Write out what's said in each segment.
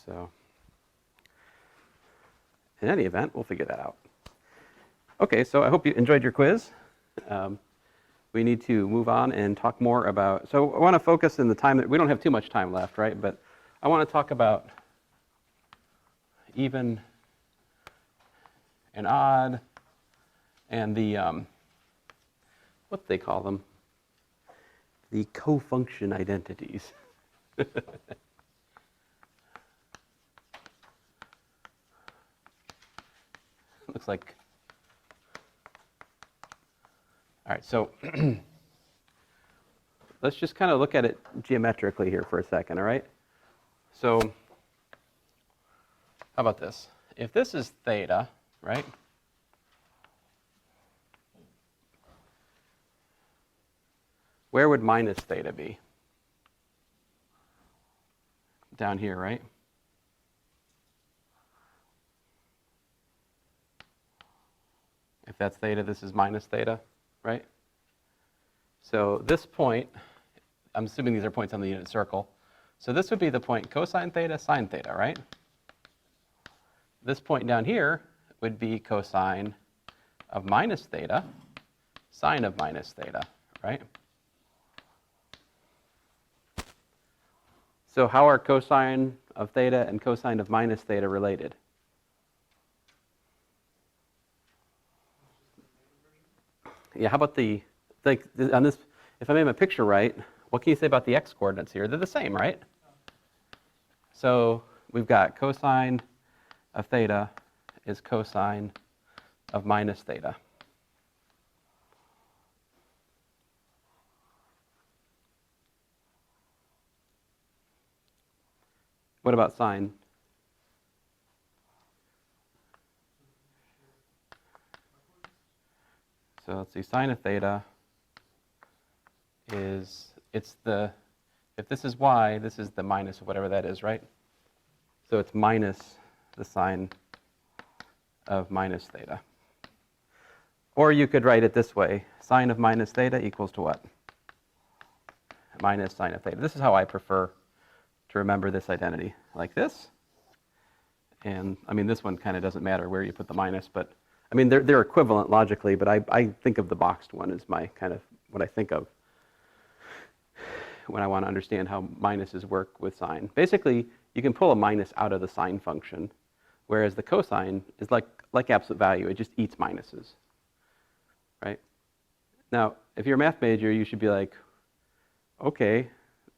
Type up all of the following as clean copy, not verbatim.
So in any event, we'll figure that out. Okay, so I hope you enjoyed your quiz. We need to move on and talk more about, so I want to focus in the time that, we don't have too much time left, right? But I want to talk about even and odd and the, what do they call them? The cofunction identities. Looks like, all right, so let's just kind of look at it geometrically here for a second, all right? So how about this? If this is theta, right? Where would minus theta be? Down here, right? If that's theta, this is minus theta, right? So this point, I'm assuming these are points on the unit circle. So this would be the point cosine theta, sine theta, right? This point down here would be cosine of minus theta, sine of minus theta, right? So how are cosine of theta and cosine of minus theta related? Yeah, how about the, like, on this, if I made my picture right, what can you say about the x coordinates here? They're the same, right? So we've got cosine of theta is cosine of minus theta. What about sine? So let's see, sine of theta is, it's the, if this is y, this is the minus of whatever that is, right? So it's minus the sine of minus theta. Or you could write it this way, sine of minus theta equals to what? Minus sine of theta. This is how I prefer to remember this identity, like this. And I mean, this one kind of doesn't matter where you put the minus, but I mean, they're equivalent logically, but I think of the boxed one as my kind of what I think of when I want to understand how minuses work with sine. Basically, you can pull a minus out of the sine function, whereas the cosine is like absolute value. It just eats minuses, right? Now, if you're a math major, you should be like, okay,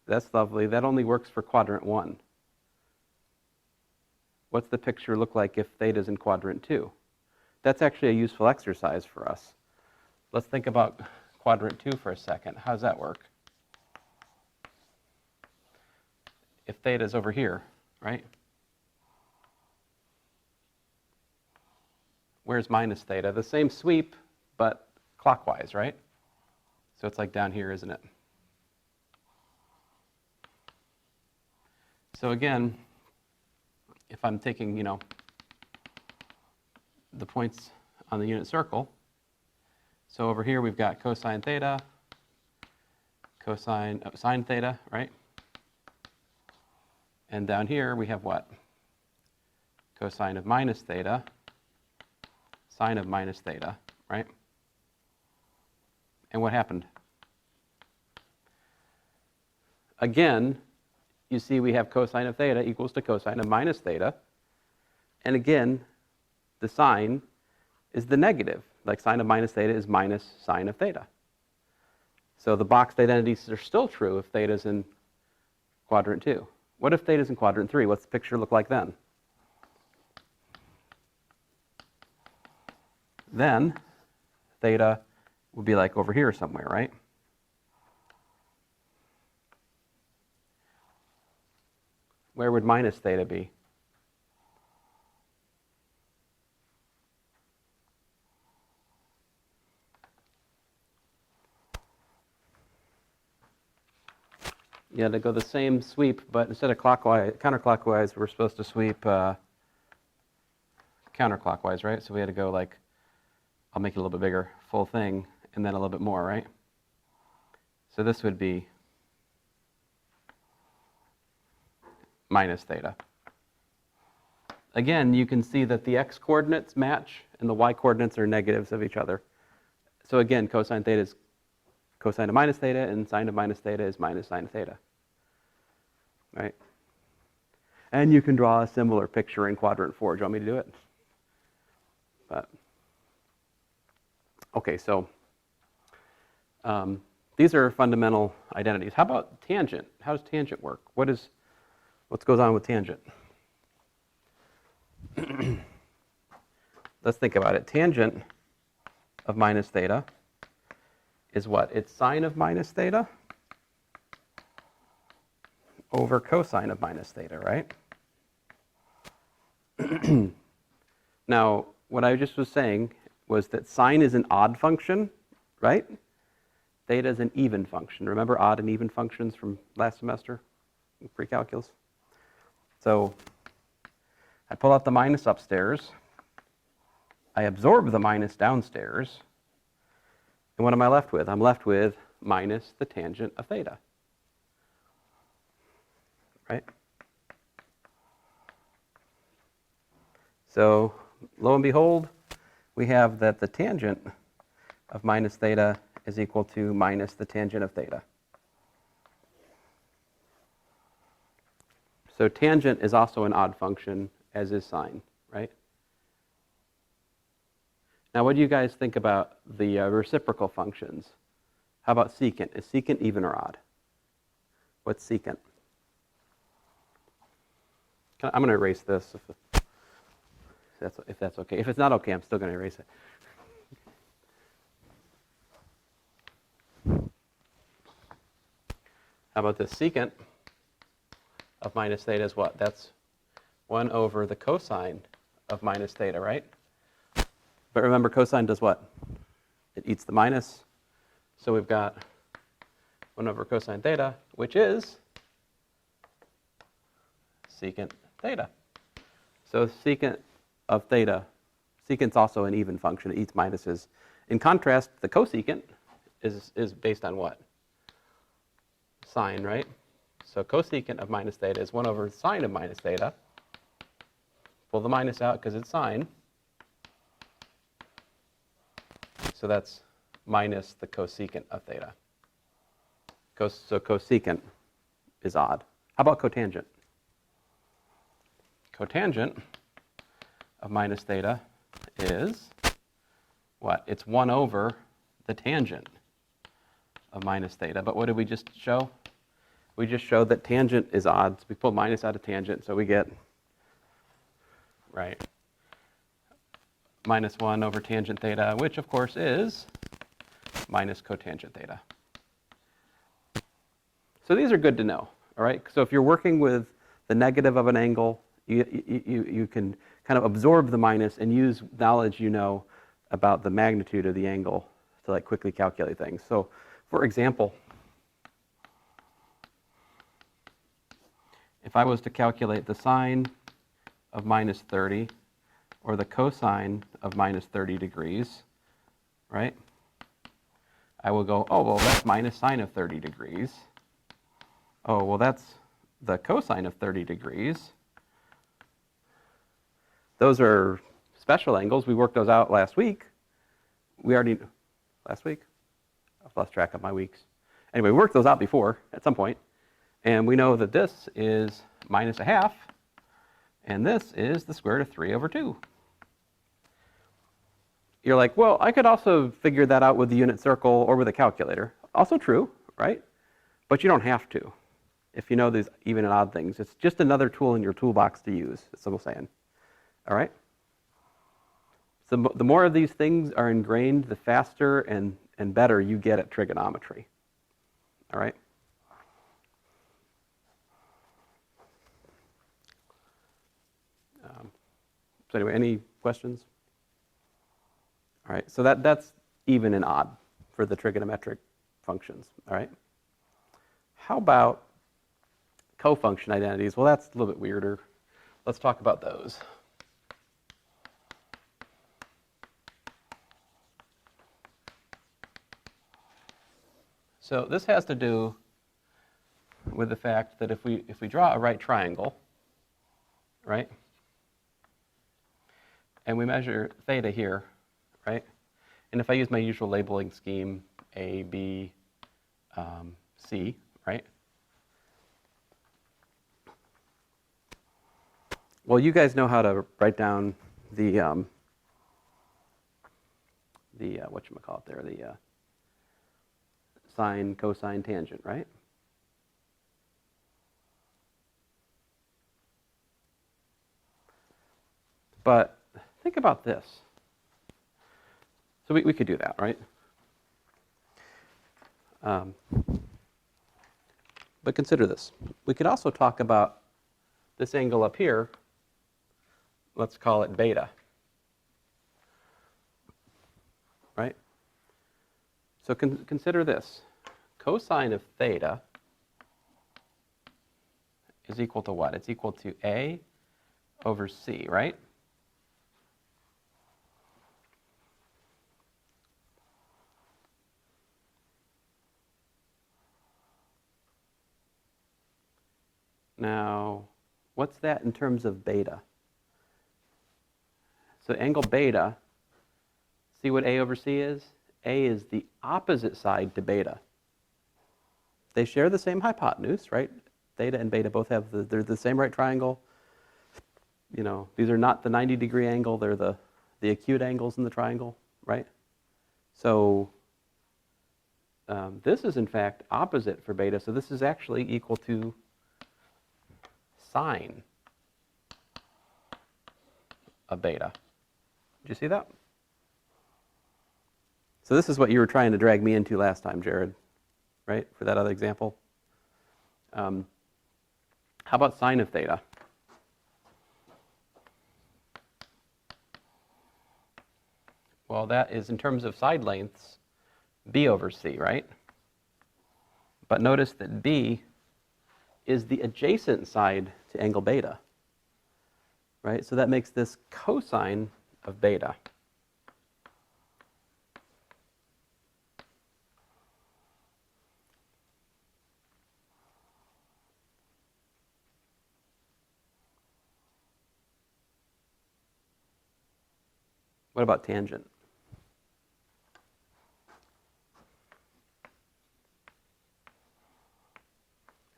that's lovely. That only works for quadrant 1. What's the picture look like if theta's in quadrant 2? That's actually a useful exercise for us. Let's think about quadrant 2 for a second. How does that work? If theta's over here, right? Where's minus theta? The same sweep, but clockwise, right? So it's like down here, isn't it? So again, if I'm taking, you know, the points on the unit circle, so over here we've got cosine theta, cosine of sine theta, right? And down here we have what? Cosine of minus theta, sine of minus theta, right? And what happened? Again, you see we have cosine of theta equals to cosine of minus theta. And again, the sign is the negative. Like sine of minus theta is minus sine of theta. So the boxed identities are still true if theta's in quadrant 2. What if theta's in quadrant 3? What's the picture look like then? Then theta would be like over here somewhere, right? Where would minus theta be? Yeah, to go the same sweep, but instead of clockwise, counterclockwise, we're supposed to sweep counterclockwise, right? So we had to go like, I'll make it a little bit bigger, full thing, and then a little bit more, right? So this would be minus theta. again, you can see that the x-coordinates match and the y-coordinates are negatives of each other. So again, cosine theta is cosine of minus theta, and sine of minus theta is minus sine of theta. Right? And you can draw a similar picture in quadrant 4. Do you want me to do it? But, okay, so these are fundamental identities. How about tangent? How does tangent work? What goes on with tangent? Let's think about it. Tangent of minus theta is what? It's sine of minus theta over cosine of minus theta, right? Now, what I just was saying was that sine is an odd function, right? Theta is an even function. Remember odd and even functions from last semester in pre-calculus? So I pull out the minus upstairs. I absorb the minus downstairs. And what am I left with? I'm left with minus the tangent of theta. Right? So lo and behold, we have that the tangent of minus theta is equal to minus the tangent of theta. So tangent is also an odd function, as is sine, right? Now, what do you guys think about the reciprocal functions? How about secant? Is secant even or odd? What's secant? I'm going to erase this if that's okay. If it's not okay, I'm still going to erase it. How about this? Secant of minus theta is what? That's 1 over the cosine of minus theta, right? But remember, cosine does what? It eats the minus. So we've got 1 over cosine theta, which is secant theta. So secant of theta, secant's also an even function. It eats minuses. In contrast, the cosecant is based on what? Sine, right? So cosecant of minus theta is 1 over sine of minus theta. Pull the minus out because it's sine. So that's minus the cosecant of theta. So cosecant is odd. How about cotangent? Cotangent of minus theta is what? It's 1 over the tangent of minus theta. But what did we just show? We just showed that tangent is odd. So we pull minus out of tangent, so we get, right, minus 1 over tangent theta, which of course is minus cotangent theta. So these are good to know, all right? So if you're working with the negative of an angle, you can kind of absorb the minus and use knowledge you know about the magnitude of the angle to like quickly calculate things. So for example, if I was to calculate the sine of minus 30 or the cosine of minus 30 degrees, right? I will go, oh, well, that's minus sine of 30 degrees. Oh, well, that's the cosine of 30 degrees. Those are special angles. We worked those out last week. Last week? I've lost track of my weeks. Anyway, we worked those out before at some point. And we know that this is minus a half, and this is the square root of 3 over 2. You're like, well, I could also figure that out with the unit circle or with a calculator. Also true, right? But you don't have to if you know these even and odd things. It's just another tool in your toolbox to use, as I'm saying. All right? So the more of these things are ingrained, the faster and better you get at trigonometry. All right? So anyway, any questions? All right, so that's even and odd for the trigonometric functions, all right? How about cofunction identities? Well, that's a little bit weirder. Let's talk about those. So this has to do with the fact that if we draw a right triangle, right? and we measure theta here, right? And if I use my usual labeling scheme, A, B, C, right? Well, you guys know how to write down the whatchamacallit there, the sine, cosine, tangent, right? But think about this. So we could do that, right? But consider this. We could also talk about this angle up here. Let's call it beta, right? So consider this. Cosine of theta is equal to what? It's equal to A over C, right? Now, what's that in terms of beta? So angle beta, see what A over C is? A is the opposite side to beta. They share the same hypotenuse, right? Theta and beta both have they're the same right triangle. You know, these are not the 90-degree angle, they're the acute angles in the triangle, right? So this is in fact opposite for beta, so this is actually equal to sine of beta. Did you see that? So this is what you were trying to drag me into last time, Jared, right, for that other example. How about sine of theta? Well, that is, in terms of side lengths, B over C, right? But notice that B is the adjacent side to angle beta, right? So that makes this cosine of beta. What about tangent?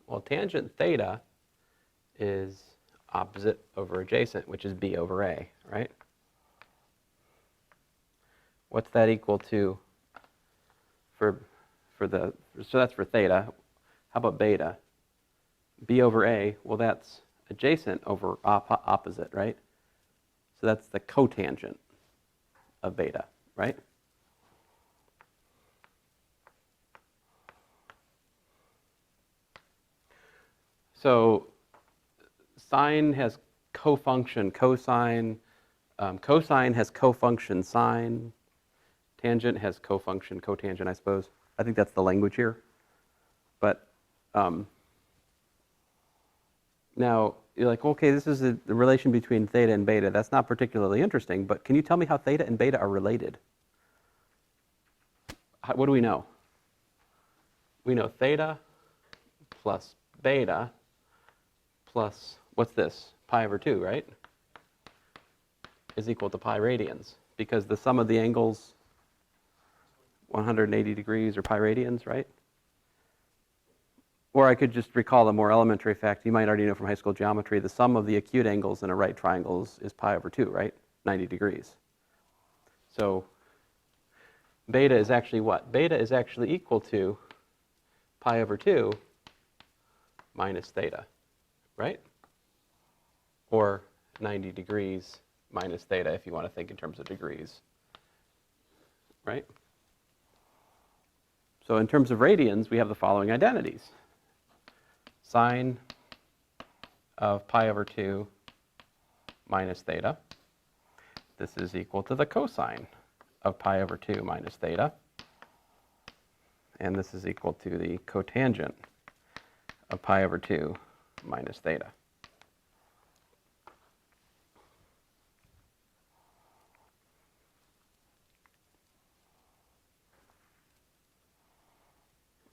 Well, tangent theta is opposite over adjacent, which is B over A, right? What's that equal to so that's for theta. How about beta? B over A, well, that's adjacent over opposite, right? So that's the cotangent of beta, right? So sine has cofunction cosine, cosine has cofunction sine, tangent has cofunction cotangent, I suppose. I think that's the language here. But now you're like, okay, this is the relation between theta and beta. That's not particularly interesting, but can you tell me how theta and beta are related? What do we know? We know theta plus beta plus, what's this? Pi over 2, right? Is equal to pi radians, because the sum of the angles, 180 degrees, or pi radians, right? Or I could just recall a more elementary fact you might already know from high school geometry. The sum of the acute angles in a right triangle is pi over 2, right? 90 degrees. So beta is actually what? Beta is actually equal to pi over 2 minus theta, right? Or 90 degrees minus theta if you want to think in terms of degrees, right? So in terms of radians, we have the following identities. Sine of pi over 2 minus theta. This is equal to the cosine of pi over 2 minus theta. And this is equal to the cotangent of pi over 2 minus theta.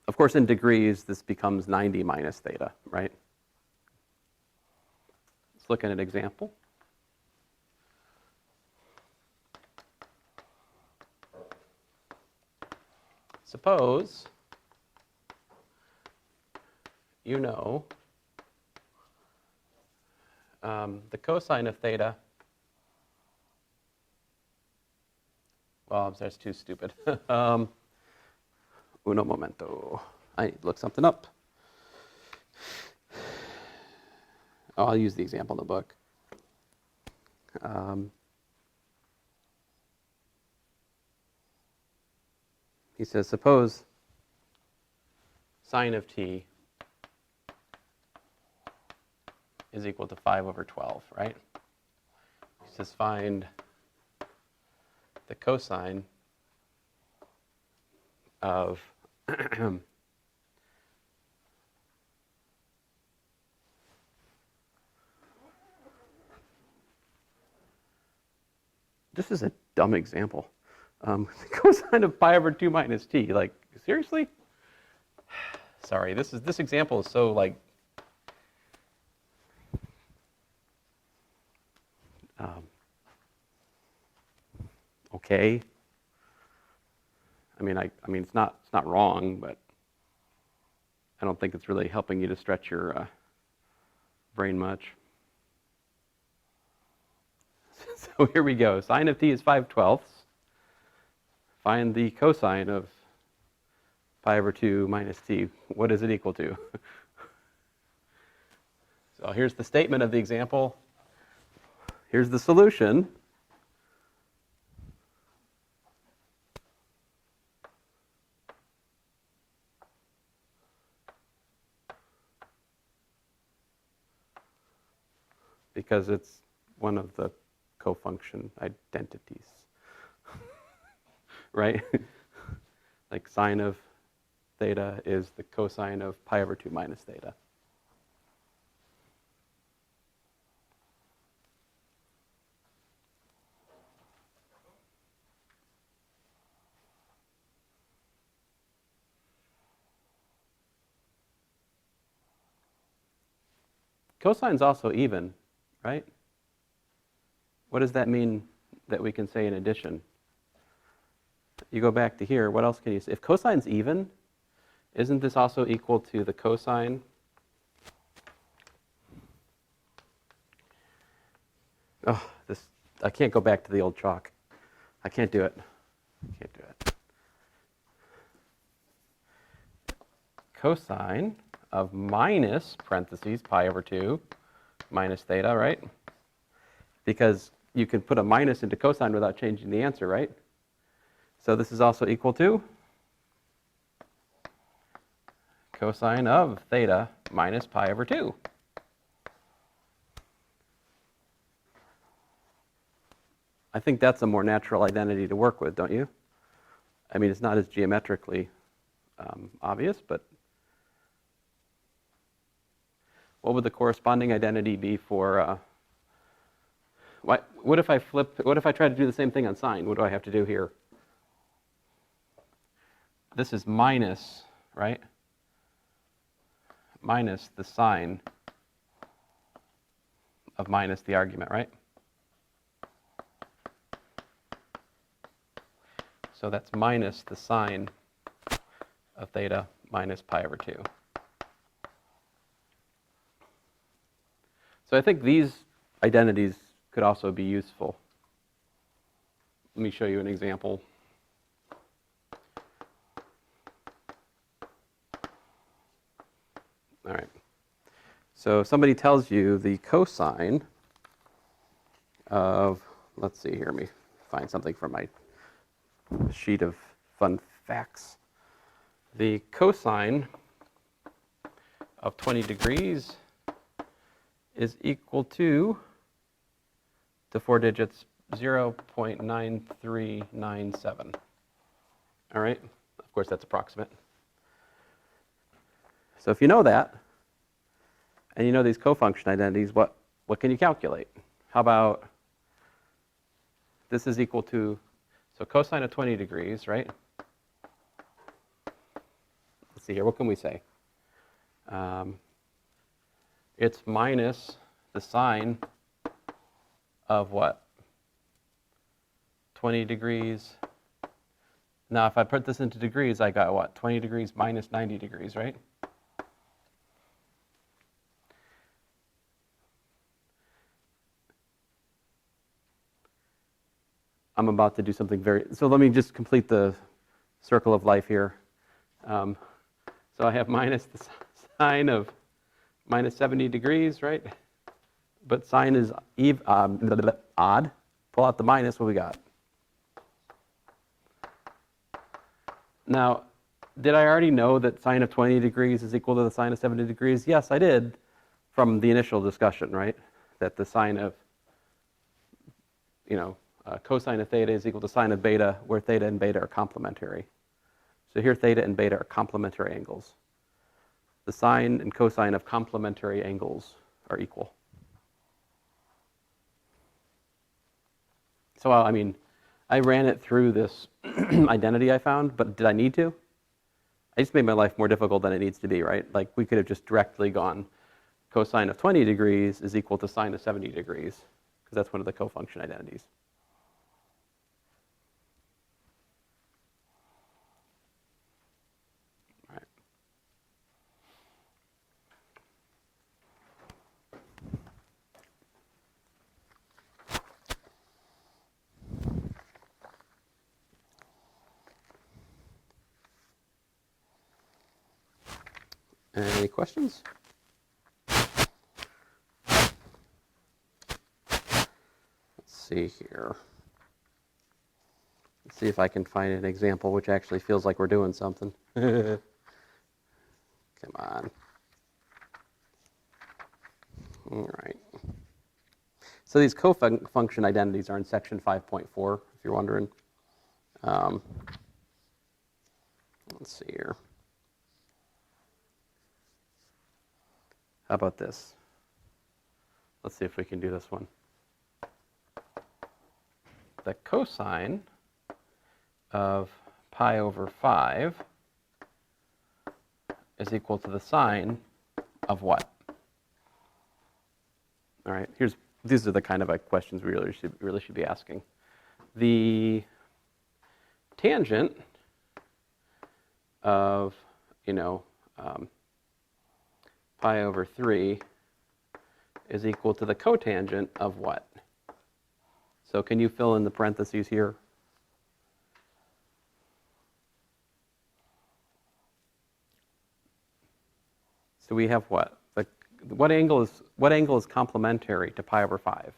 Of course, in degrees, this becomes 90 minus theta, right? Let's look at an example. suppose you know the cosine of theta. Well, that's too stupid. Uno momento. I look something up. Oh, I'll use the example in the book. He says, suppose sine of t is equal to 5 over 12, right? He says find the cosine of this is a dumb example. The cosine of pi over 2 minus t. Like, seriously? Sorry, this example is so like okay. I mean, it's not wrong, but I don't think it's really helping you to stretch your brain much. So here we go. Sine of t is 5/12. Find the cosine of pi over 2 minus t. What is it equal to? So here's the statement of the example. Here's the solution. Because it's one of the cofunction identities, right? Like sine of theta is the cosine of pi over 2 minus theta. Cosine's also even, right? What does that mean that we can say in addition? You go back to here, what else can you say? If cosine's even, isn't this also equal to the cosine? Oh, I can't go back to the old chalk. I can't do it. I can't do it. Cosine of minus, parentheses, pi over 2 minus theta, right? Because you can put a minus into cosine without changing the answer, right? So this is also equal to cosine of theta minus pi over 2. I think that's a more natural identity to work with, don't you? I mean, it's not as geometrically obvious, but what would the corresponding identity be for what if I try to do the same thing on sine? What do I have to do here? This is minus, right? Minus the sine of minus the argument, right? So that's minus the sine of theta minus pi over 2. So I think these identities could also be useful. Let me show you an example. All right. So somebody tells you the cosine of, let's see here, let me find something from my sheet of fun facts. The cosine of 20 degrees is equal to the 4 digits 0.9397. All right? Of course, that's approximate. So if you know that, and you know these cofunction identities, what can you calculate? How about this is equal to, so cosine of 20 degrees, right? Let's see here, what can we say? It's minus the sine of what? 20 degrees Now, if I put this into degrees, I got what? 20 degrees minus 90 degrees, right? I'm about to do something so let me just complete the circle of life here. So I have minus the sine of minus 70 degrees, right? But sine is odd. Pull out the minus, what we got? Now, did I already know that sine of 20 degrees is equal to the sine of 70 degrees? Yes, I did from the initial discussion, right? That the sine of, cosine of theta is equal to sine of beta, where theta and beta are complementary. So here theta and beta are complementary angles. The sine and cosine of complementary angles are equal. So, I ran it through this identity I found, but did I need to? I just made my life more difficult than it needs to be, right? Like, we could have just directly gone cosine of 20 degrees is equal to sine of 70 degrees, because that's one of the cofunction identities. All right. Any questions? Let's see here. Let's see if I can find an example which actually feels like we're doing something. Come on. All right. So these cofunction identities are in section 5.4, if you're wondering. Let's see here. How about this? Let's see if we can do this one. The cosine of pi over 5 is equal to the sine of what? All right, these are the kind of questions we really should be asking. The tangent of, pi over 3 is equal to the cotangent of what? So can you fill in the parentheses here? So we have what? What angle is complementary to pi over 5?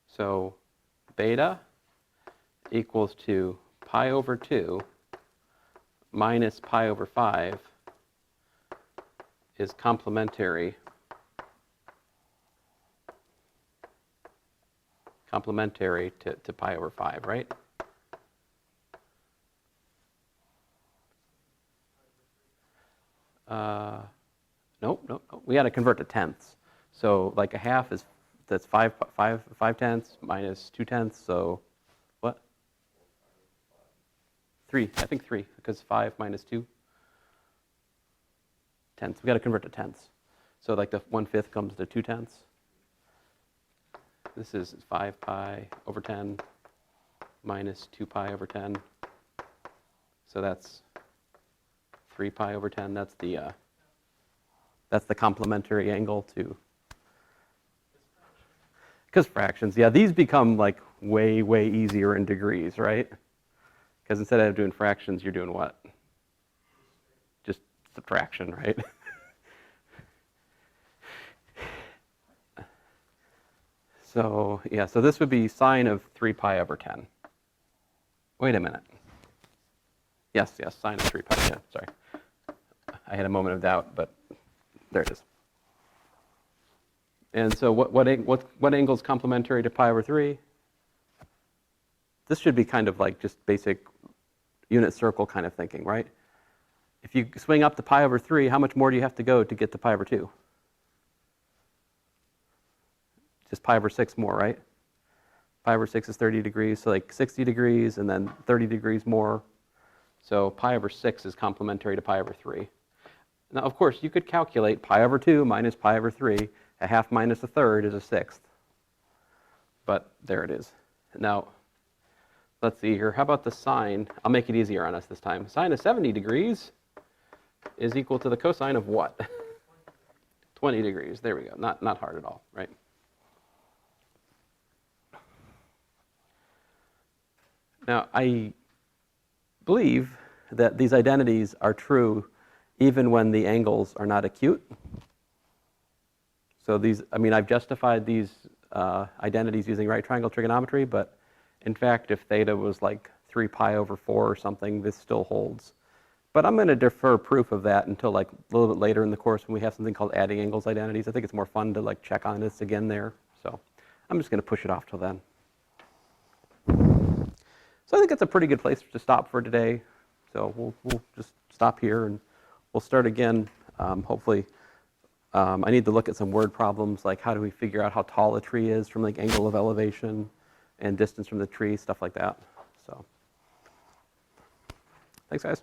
So beta equals to pi over 2 minus pi over 5 is complementary to pi over 5, right? Nope. We got to convert to tenths. So like a half that's 5 tenths minus 2 tenths. So what? 3. I think 3 because 5 minus 2 tenths. We got to convert to tenths. So like the 1/5 comes to 2 tenths. This is 5 pi over 10 minus 2 pi over 10. So that's 3 pi over 10. That's the complementary angle to. Because fractions, yeah, these become like way easier in degrees, right? Because instead of doing fractions, you're doing what? Just subtraction, right? So, yeah, so this would be sine of 3 pi over 10. Wait a minute. Yes, sine of 3 pi, yeah, sorry. I had a moment of doubt, but there it is. And so what angle is complementary to pi over 3? This should be kind of like just basic unit circle kind of thinking, right? If you swing up to pi over 3, how much more do you have to go to get to pi over 2? Just pi over 6 more, right? Pi over 6 is 30 degrees, so like 60 degrees and then 30 degrees more. So pi over 6 is complementary to pi over 3. Now, of course, you could calculate pi over 2 minus pi over 3. A half minus a third is a sixth. But there it is. Now, let's see here. How about the sine? I'll make it easier on us this time. Sine of 70 degrees is equal to the cosine of what? 20 degrees. There we go. Not hard at all, right? Now, I believe that these identities are true even when the angles are not acute. So these, I mean, I've justified these identities using right triangle trigonometry, but in fact, if theta was like 3 pi over 4 or something, this still holds. But I'm going to defer proof of that until like a little bit later in the course when we have something called adding angles identities. I think it's more fun to like check on this again there. So I'm just going to push it off till then. So I think it's a pretty good place to stop for today. So we'll just stop here and we'll start again, hopefully. I need to look at some word problems, like how do we figure out how tall a tree is from like angle of elevation and distance from the tree, stuff like that. So thanks, guys.